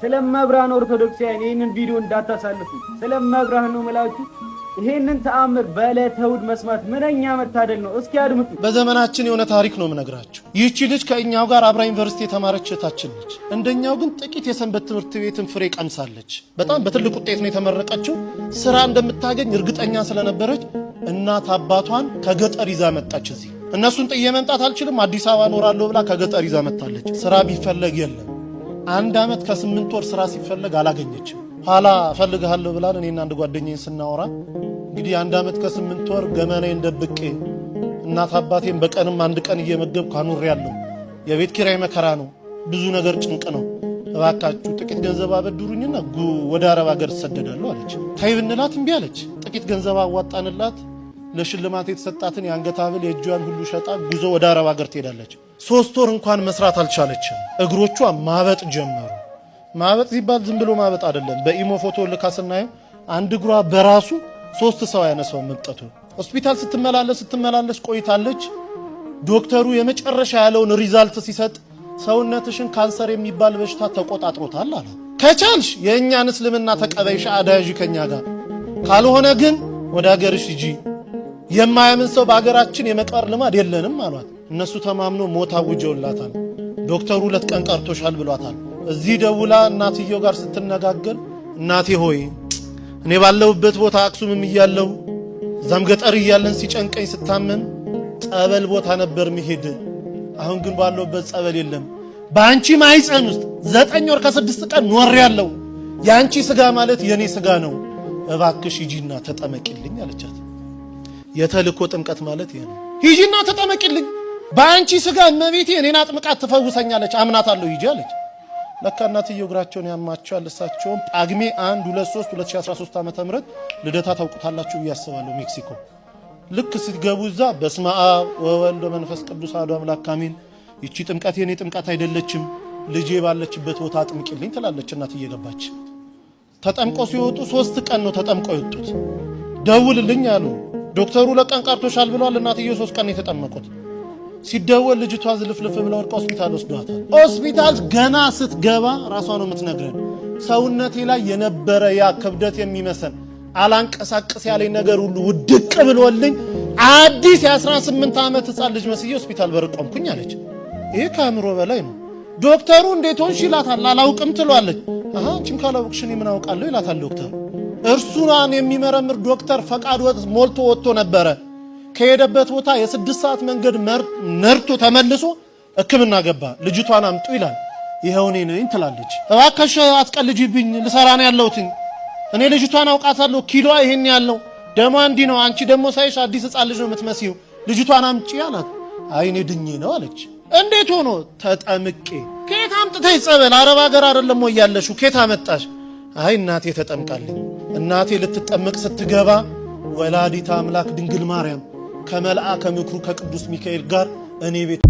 ስለማብራን ኦርቶዶክሳውያን ይሄንን ቪዲዮ እንዳታሳልፉ። ስለማብራን ነው መላችሁ። ይሄንን ተአምር በለተውድ መስማት ምንኛ መታደል ነው። እስኪ አድምጡ። በዘመናችን የሆነ ታሪክ ነው የምነግራችሁ። ይህቺ ልጅ ከኛው ጋር አብራ ዩኒቨርሲቲ የተማረች እህታችን ነች። እንደኛው ግን ጥቂት የሰንበት ትምህርት ቤትን ፍሬ ቀምሳለች። በጣም በትልቅ ውጤት ነው የተመረቀችው። ስራ እንደምታገኝ እርግጠኛ ስለነበረች እናት አባቷን ከገጠር ይዛ መጣች። እዚህ እነሱን ጥዬ መምጣት አልችልም፣ አዲስ አበባ እኖራለሁ ብላ ከገጠር ይዛ መጣለች። ስራ ቢፈለግ የለም። 1 ዓመት ከ8 ወር ስራ ሲፈለግ አላገኘችም። ኋላ እፈልግሃለሁ ብላን እኔና አንድ ጓደኛዬ ስናወራ እንግዲህ 1 ዓመት ከ8 ወር ገመናዬን ደብቄ እናት አባቴን በቀንም 1 ቀን እየመገብኩ አኑሬያለሁ። የቤት ኪራይ መከራ ነው፣ ብዙ ነገር ጭንቅ ነው። እባካችሁ ጥቂት ገንዘብ አበድሩኝና ወደ አረብ ሀገር ተሰደዳለሁ አለች። ታይ ብንላት እምቢ አለች። ጥቂት ገንዘብ አዋጣንላት። ለሽልማት የተሰጣትን የአንገት ሐብል የእጇን ሁሉ ሸጣ ጉዞ ወደ አረብ ሀገር ትሄዳለች። 3 ወር እንኳን መስራት አልቻለችም። እግሮቿ ማበጥ ጀመሩ። ማበጥ ሲባል ዝም ብሎ ማበጥ አይደለም። በኢሞ ፎቶ ልካ ስናየው አንድ እግሯ በራሱ 3 ሰው ያነሳው መብጠቱ። ሆስፒታል ስትመላለስ ቆይታለች። ዶክተሩ የመጨረሻ ያለውን ሪዛልት ሲሰጥ ሰውነትሽን ካንሰር የሚባል በሽታ ተቆጣጥሮታል አለ። ከቻልሽ የእኛን እስልምና ተቀበይሽ አዳጅ ከኛ ጋር፣ ካልሆነ ግን ወደ ሀገርሽ ሂጂ። የማያምን ሰው በሀገራችን የመቅበር ልማድ የለንም አሏት። እነሱ ተማምኖ ሞት አውጀውላታል። ዶክተሩ 2 ቀን ቀርቶሻል ብሏታል። እዚህ ደውላ እናትየው ጋር ስትነጋገር እናቴ ሆይ እኔ ባለሁበት ቦታ አክሱምም እያለሁ እዛም ገጠር እያለን ሲጨንቀኝ ስታመም ጸበል ቦታ ነበር መሄድ። አሁን ግን ባለሁበት ጸበል የለም። በአንቺ ማይፀን ውስጥ 9 ወር ከ6 ቀን ኖሬያለሁ። ያንቺ ስጋ ማለት የኔ ስጋ ነው። እባክሽ ሂጂና ተጠመቂልኝ አለቻት። የተልኮ ጥምቀት ማለት ይሄ ነው። ሂጂና ተጠመቂልኝ፣ በአንቺ ስጋ እመቤቴ እኔን አጥምቃት ትፈውሰኛለች፣ አምናታለሁ፣ ሂጂ አለች። ለካ እናትየው እግራቸውን ያማቸዋል። እሳቸውም ጳጉሜ 1 2 3 2013 ዓ.ም ልደታ ታውቁታላችሁ ያስባለሁ ሜክሲኮ። ልክ ስትገቡ እዛ በስመ አብ ወወልድ ወመንፈስ ቅዱስ አሐዱ አምላክ አሜን፣ ይቺ ጥምቀት የኔ ጥምቀት አይደለችም፣ ልጄ ባለችበት ቦታ አጥምቂልኝ ትላለች እናትዬ። ገባች። ተጠምቀው ሲወጡ 3 ቀን ነው ተጠምቀው የወጡት። ደውልልኝ አሉ ዶክተሩ። 2 ቀን ቀርቶሻል ብለዋል። እናትየው 3 ቀን የተጠመቁት። ሲደወል ልጅቷ ዝልፍልፍ ብላ ወድቃ ሆስፒታል ወስዷታል። ሆስፒታል ገና ስትገባ ራሷ ነው የምትነግረን፣ ሰውነቴ ላይ የነበረ ያ ክብደት የሚመሰል አላንቀሳቀስ ያለኝ ነገር ሁሉ ውድቅ ብሎልኝ አዲስ የ18 ዓመት ሕፃን ልጅ መስዬ ሆስፒታል በር ቆምኩኝ አለች። ይሄ ከአእምሮ በላይ ነው። ዶክተሩ እንዴት ሆንሽ ይላታል። አላውቅም ትሏለች። አንቺም ካላውቅሽ እኔ ምን አውቃለሁ ይላታል ዶክተሩ። እርሱን የሚመረምር ዶክተር ፈቃድ ሞልቶ ወጥቶ ነበረ። ከሄደበት ቦታ የ6 ሰዓት መንገድ ነርቶ ተመልሶ ሕክምና ገባ። ልጅቷን አምጡ ይላል። ይሄው እኔ ነኝ ትላለች። እባክሽ አትቀልጂብኝ፣ ልሰራ ነው ያለሁት። እኔ ልጅቷን አውቃታለሁ፣ ኪሎዋ ይሄን ያለው ደሞ እንዲህ ነው። አንቺ ደሞ ሳይሽ አዲስ ሕፃን ልጅ ነው የምትመስዪው፣ ልጅቷን አምጪ አላት። አይ እኔ ድኜ ነው አለች። እንዴት ሆኖ? ተጠምቄ። ከየት አምጥተሽ ጸበል? አረብ ሀገር አይደለም ወይ ያለሽው? ከየት አመጣሽ? አይ እናቴ ተጠምቃለኝ። እናቴ ልትጠመቅ ስትገባ ወላዲተ አምላክ ድንግል ማርያም ከመልአከ ምክሩ ከቅዱስ ሚካኤል ጋር እኔ ቤት